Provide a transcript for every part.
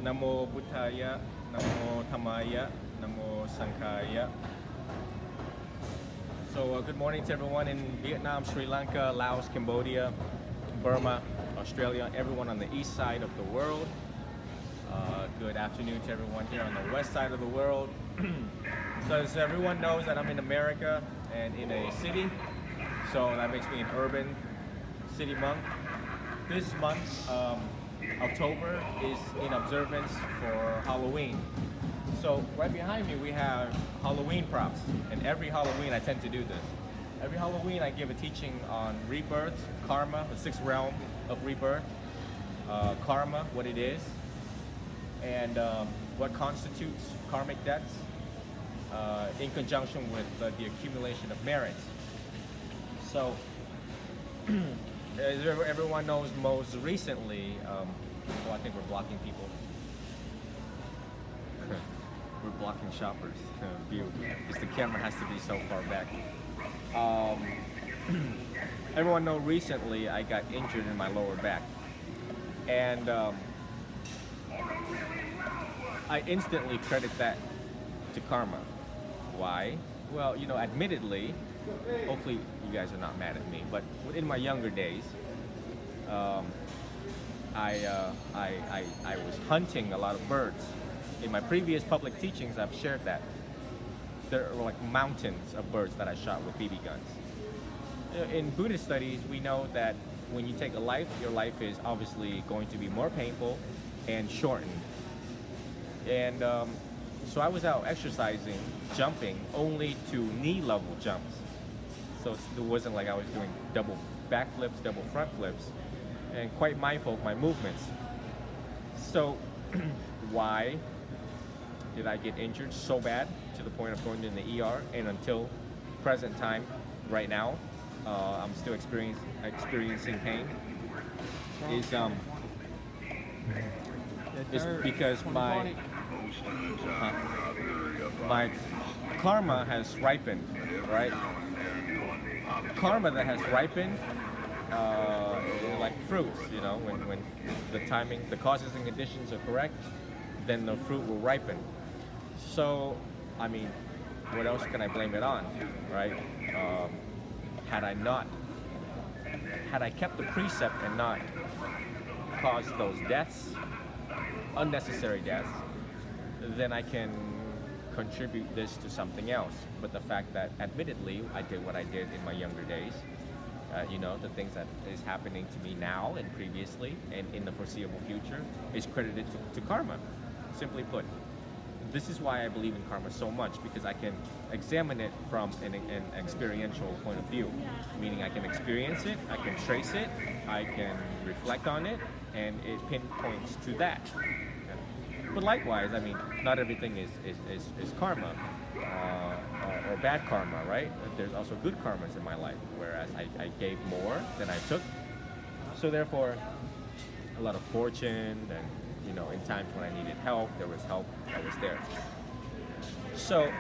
Namo Buddhaya, Namo Dhammaya, Namo Sanghaya. So good morning to everyone in Vietnam, Sri Lanka, Laos, Cambodia, Burma, Australia, everyone on the east side of the world. Good afternoon to everyone here on the west side of the world. So as everyone knows that I'm in America and in a city, so that makes me an urban city monk. This month, October, is in observance for Halloween. So right behind me we have Halloween props, and every Halloween I tend to do this. Every Halloween I give a teaching on rebirth, karma, the sixth realm of rebirth, karma, what it is, and what constitutes karmic debts in conjunction with the accumulation of merits. So as everyone knows, most recently, I think we're blocking people. We're blocking shoppers view because the camera has to be so far back. Everyone knows recently I got injured in my lower back, and I instantly credit that to karma. Why? Well, admittedly, hopefully you guys are not mad at me, but in my younger days, I was hunting a lot of birds. In my previous public teachings, I've shared that. There were like mountains of birds that I shot with BB guns. In Buddhist studies, we know that when you take a life, your life is obviously going to be more painful and shortened. And so I was out exercising, jumping, only to knee level jumps. So it wasn't like I was doing double back flips, double front flips, and quite mindful of my movements. So why did I get injured so bad to the point of going to the ER? And until present time, right now, I'm still experiencing pain. Is because my karma has ripened, right? Karma that has ripened, like fruits, when the timing, the causes and conditions are correct, then the fruit will ripen. So, I mean, what else can I blame it on, right? Had I kept the precept and not caused those deaths, unnecessary deaths, then I can contribute this to something else. But the fact that, admittedly, I did what I did in my younger days, the things that is happening to me now and previously and in the foreseeable future is credited to karma. Simply put, this is why I believe in karma so much, because I can examine it from an experiential point of view, meaning I can experience it, I can trace it, I can reflect on it, and it pinpoints to that. But likewise, I mean, not everything is karma or bad karma, right? There's also good karmas in my life, whereas I gave more than I took. So therefore, a lot of fortune, and in times when I needed help, there was help that was there. So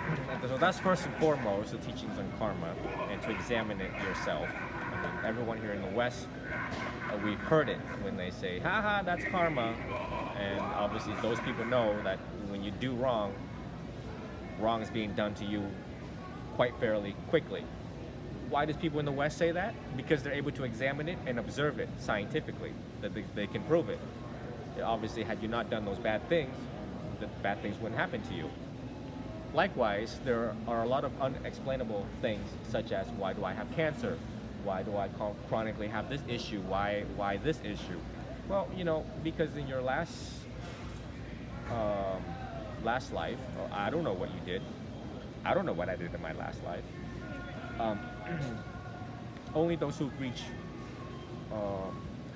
that's first and foremost, the teachings on karma, and to examine it yourself. I mean, everyone here in the West, we've heard it when they say, haha, that's karma. And obviously those people know that when you do wrong is being done to you quite fairly quickly. Why does people in the West say that? Because they're able to examine it and observe it scientifically, that they can prove it. Obviously, had you not done those bad things, the bad things wouldn't happen to you. Likewise, there are a lot of unexplainable things, such as, why do I have cancer? Why do I chronically have this issue? Why this issue? Well, because in your last life, I don't know what you did. I don't know what I did in my last life. Only those who reach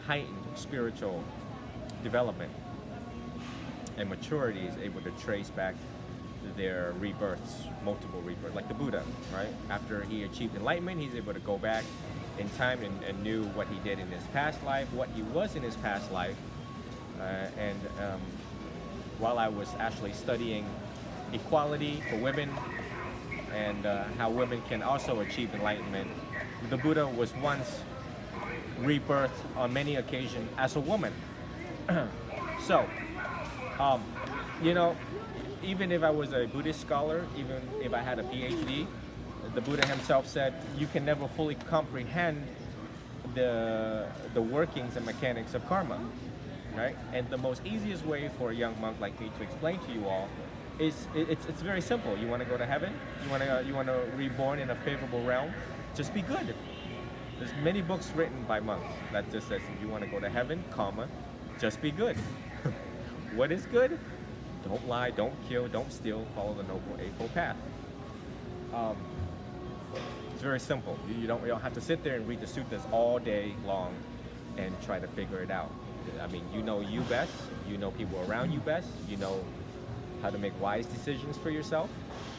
heightened spiritual development and maturity is able to trace back their rebirths, multiple rebirths, like the Buddha, right? After he achieved enlightenment, he's able to go back in time and knew what he did in his past life, what he was in his past life. And while I was actually studying equality for women and how women can also achieve enlightenment, the Buddha was once rebirthed on many occasions as a woman. So, Um, you know, even if I was a Buddhist scholar, even if I had a PhD, the Buddha himself said you can never fully comprehend the workings and mechanics of karma, right? And the most easiest way for a young monk like me to explain to you all is it's very simple. You want to go to heaven? You want to reborn in a favorable realm? Just be good. There's many books written by monks that just says if you want to go to heaven, comma, just be good. What is good? Don't lie, don't kill, don't steal, follow the Noble Eightfold Path. It's very simple. You don't have to sit there and read the suttas all day long and try to figure it out. I mean, you know you best, you know people around you best, you know how to make wise decisions for yourself.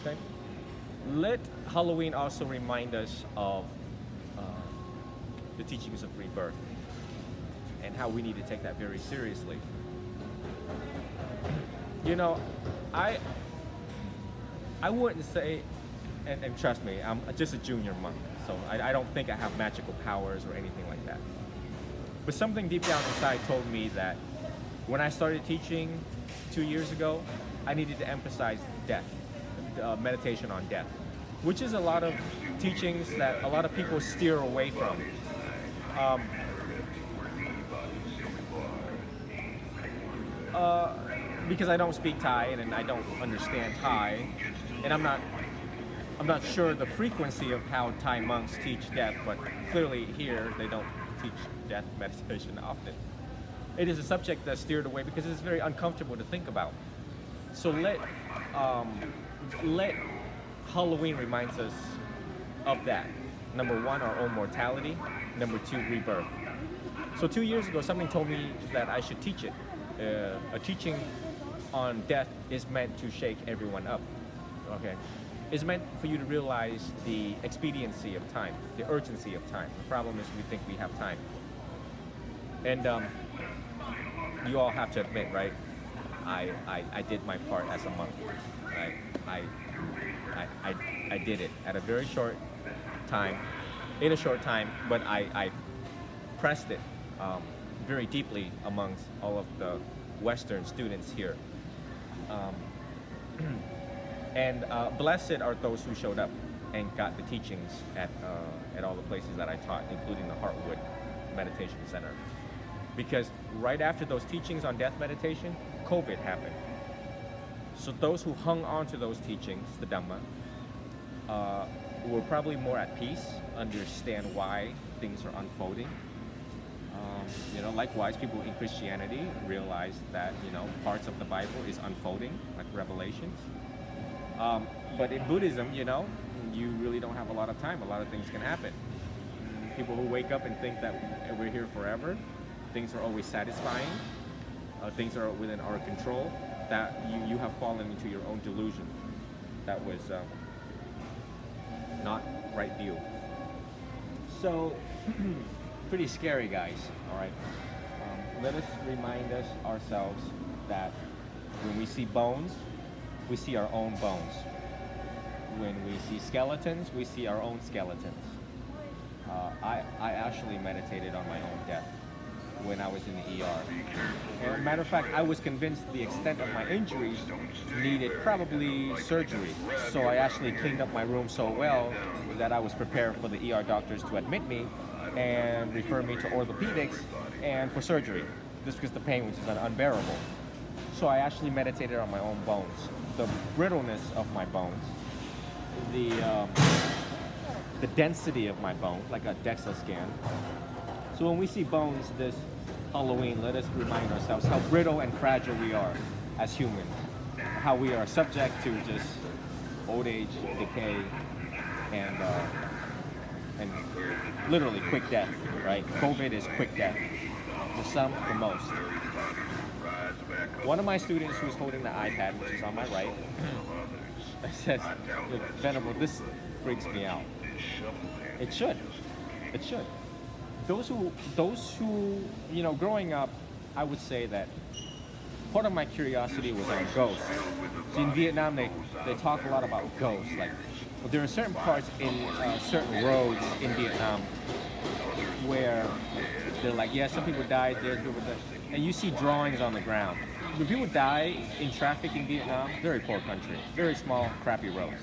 Okay? Let Halloween also remind us of the teachings of rebirth and how we need to take that very seriously. You know, I wouldn't say, and trust me, I'm just a junior monk, so I don't think I have magical powers or anything like that. But something deep down inside told me that when I started teaching 2 years ago, I needed to emphasize death, meditation on death, which is a lot of teachings that a lot of people steer away from. Because I don't speak Thai and I don't understand Thai, and I'm not sure the frequency of how Thai monks teach death, but clearly here they don't teach death meditation often. It is a subject that's steered away because it's very uncomfortable to think about. So let Halloween reminds us of that. Number one, our own mortality. Number two, rebirth. So 2 years ago, something told me that I should teach it. A teaching on death is meant to shake everyone up. Okay, it's meant for you to realize the expediency of time, the urgency of time. The problem is we think we have time, and you all have to admit, right? I did my part as a monk. Right? I did it at a very short time, in a short time, but I pressed it very deeply amongst all of the Western students here. And blessed are those who showed up and got the teachings at all the places that I taught, including the Heartwood Meditation Center. Because right after those teachings on death meditation, COVID happened. So those who hung on to those teachings, the Dhamma, were probably more at peace, understand why things are unfolding. Likewise, people in Christianity realize that, parts of the Bible is unfolding, like Revelations. But in Buddhism, you really don't have a lot of time. A lot of things can happen. People who wake up and think that we're here forever, things are always satisfying, things are within our control, that you have fallen into your own delusion. That was not right view. So, pretty scary, guys. All right. Let us remind ourselves that when we see bones, we see our own bones. When we see skeletons, we see our own skeletons. I actually meditated on my own death when I was in the ER. As a matter of fact, I was convinced the extent of my injuries needed probably surgery. So I actually cleaned up my room so well that I was prepared for the ER doctors to admit me and refer me to orthopedics and for surgery, just because the pain was just unbearable. So I actually meditated on my own bones, the brittleness of my bones, the density of my bones, like a DEXA scan. So when we see bones this Halloween, let us remind ourselves how brittle and fragile we are as humans, how we are subject to just old age, decay, and literally quick death, right? COVID is quick death, for some, for most. One of my students who's holding the iPad, which is on my right, says, Venerable, this freaks me out. It should. It should. Those who, growing up, I would say that part of my curiosity was on ghosts. So in Vietnam, they talk a lot about ghosts. Like, there are certain parts in certain roads in Vietnam where they're like, yeah, some people died, there's people died. And you see drawings on the ground. when people die in traffic in Vietnam, very poor country, very small, crappy roads.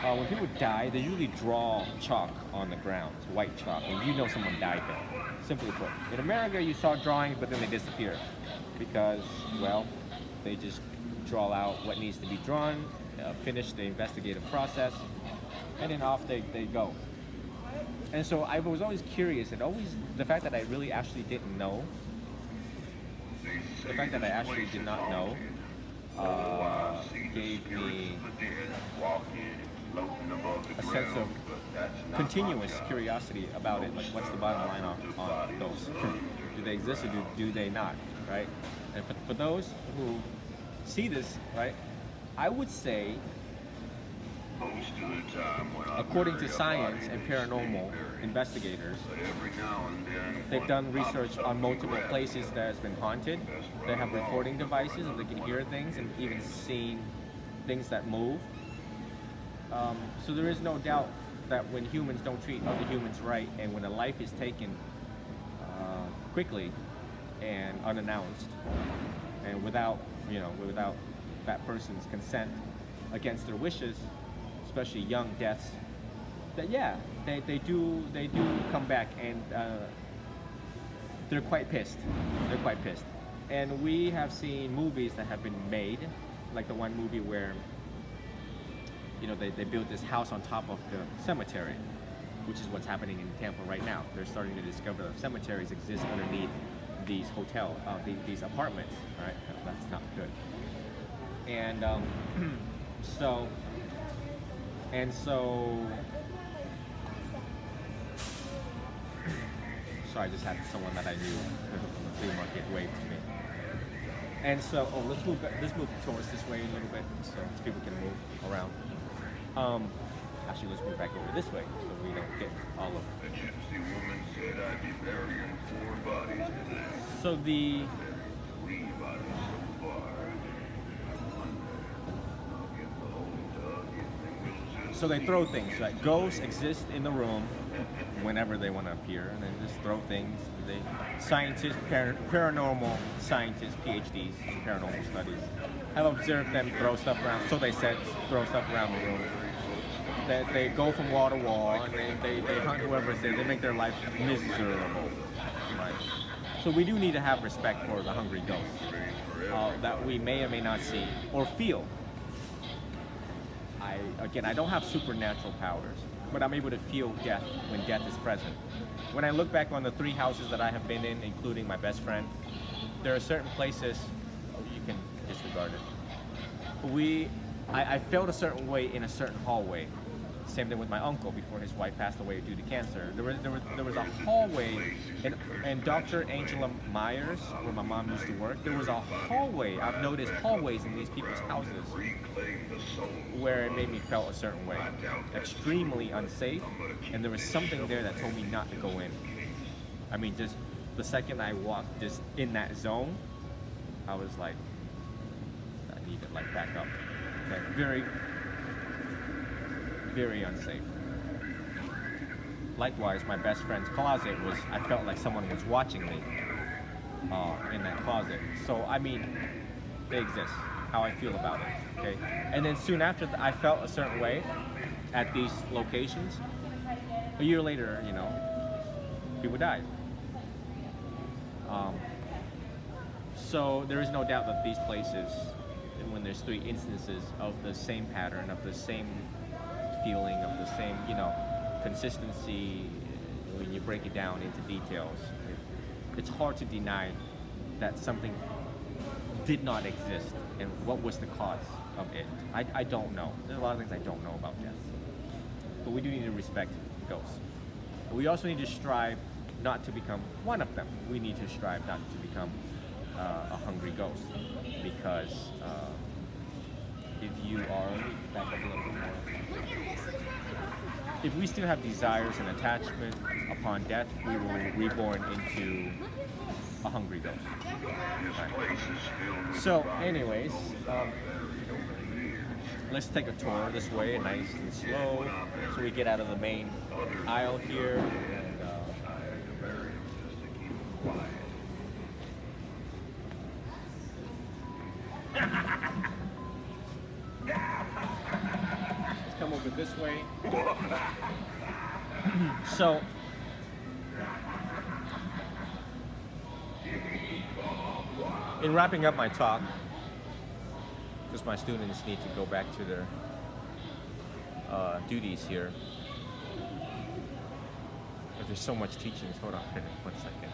When people die, they usually draw chalk on the ground, white chalk, and you know someone died there. Simply put. In America, you saw drawings, but then they disappear because, well, they just draw out what needs to be drawn, finish the investigative process, and then off they go. And so I was always curious, and always the fact that I really actually didn't know, the fact that I actually did not know, gave me a sense of continuous curiosity about it. Like, what's the bottom line on those? Do they exist or do they not, right? And for those who see this, right, I would say, according to science and paranormal investigators, they've done research on multiple places that has been haunted. They have recording devices and they can hear things and even seen things that move. So there is no doubt that when humans don't treat other humans right, and when a life is taken quickly and unannounced, and without that person's consent, against their wishes, especially young deaths, that they do come back, and they're quite pissed. They're quite pissed. And we have seen movies that have been made, like the one movie where they built this house on top of the cemetery, which is what's happening in Tampa right now. They're starting to discover that cemeteries exist underneath these these apartments. Right? That's not good. And so I just had someone that I knew from the flea market wave to me. And so, let's move towards this way a little bit so people can move around. Actually, let's move back over this way so we don't get all of it. The gypsy woman said I'd be burying 4 bodies today. So 3 bodies so far. So they throw things, right? Ghosts exist in the room whenever they want to appear, and they just throw things. Scientists, paranormal scientists, PhDs in paranormal studies, have observed them throw stuff around. So they said, throw stuff around the room. They go from wall to wall, and they hunt whoever's there. They make their life miserable. Right? So we do need to have respect for the hungry ghosts that we may or may not see or feel. I don't have supernatural powers, but I'm able to feel death when death is present. When I look back on the 3 houses that I have been in, including my best friend, there are certain places, you can disregard it. I felt a certain way in a certain hallway. Same thing with my uncle before his wife passed away due to cancer. There was a hallway, and Dr. Angela Myers, where my mom used to work, there was a hallway. I've noticed hallways in these people's houses where it made me feel a certain way. Extremely unsafe, and there was something there that told me not to go in. I mean, just the second I walked just in that zone, I was like, I need to back up. Okay, very, very unsafe. Likewise, my best friend's closet I felt like someone was watching me in that closet. So, I mean, they exist, how I feel about it, okay? And then soon after, I felt a certain way at these locations. A year later, people died. So there is no doubt that these places, and when there's 3 instances of the same pattern, of the same feeling, of the same, consistency, when you break it down into details, it's hard to deny that something did not exist and what was the cause of it. I don't know. There's a lot of things I don't know about death. But we do need to respect ghosts. We also need to strive not to become one of them. We need to strive not to become a hungry ghost, because if you are, back up a little bit more. If we still have desires and attachment upon death, we will be reborn into a hungry ghost. Right. So, anyways, let's take a tour this way, nice and slow, so we get out of the main aisle here. And, move it this way. So, in wrapping up my talk, because my students need to go back to their duties here. But there's so much teachings. Hold on, 1 second.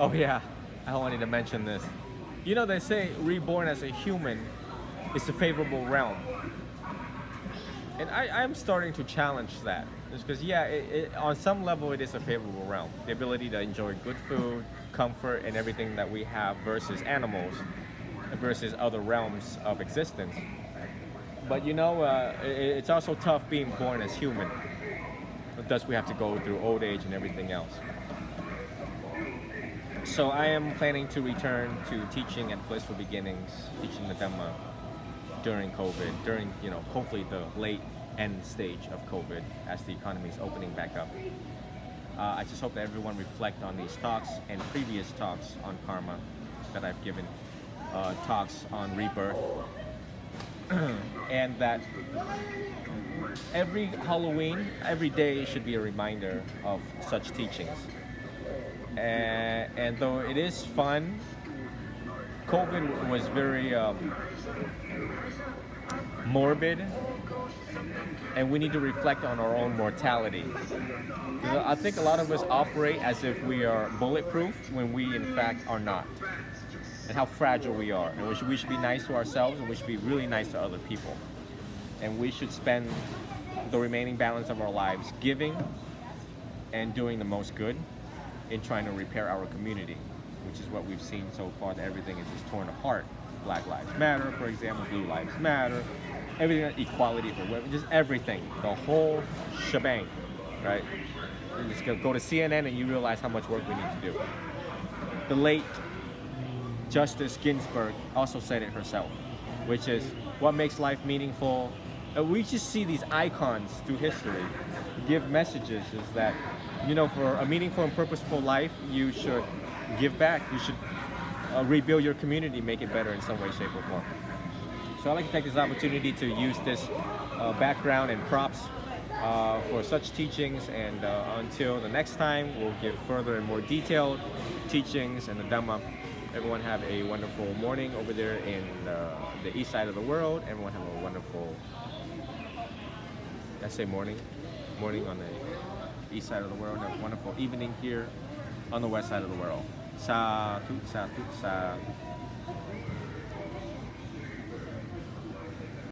Oh yeah, I wanted to mention this. You know, they say reborn as a human is a favorable realm. And I'm starting to challenge that. Because yeah, on some level it is a favorable realm. The ability to enjoy good food, comfort, and everything that we have versus animals, versus other realms of existence. But you know, it's also tough being born as human. Thus we have to go through old age and everything else. So I am planning to return to teaching at Blissful Beginnings, teaching the Dhamma during COVID, during, you know, hopefully the late end stage of COVID as the economy is opening back up. I just hope that everyone reflect on these talks and previous talks on karma that I've given, talks on rebirth, and that every Halloween, every day should be a reminder of such teachings. And though it is fun, COVID was very morbid, and we need to reflect on our own mortality. I think a lot of us operate as if we are bulletproof when we in fact are not, and how fragile we are. And we should be nice to ourselves, and we should be really nice to other people. And we should spend the remaining balance of our lives giving and doing the most good in trying to repair our community, which is what we've seen so far, that everything is just torn apart. Black Lives Matter, for example, Blue Lives Matter, everything, equality for women, just everything, the whole shebang, right? You just go to CNN and you realize how much work we need to do. The late Justice Ginsburg also said it herself, which is what makes life meaningful. We just see these icons through history give messages, is that, you know, for a meaningful and purposeful life, you should give back. You should rebuild your community, make it better in some way, shape, or form. So I'd like to take this opportunity to use this background and props for such teachings, and until the next time, we'll give further and more detailed teachings and the Dhamma. Everyone have a wonderful morning over there in the east side of the world. Everyone have a wonderful, let's say morning on the east side of the world. Have a wonderful evening here on the west side of the world. Sadhu, sadhu, sadhu.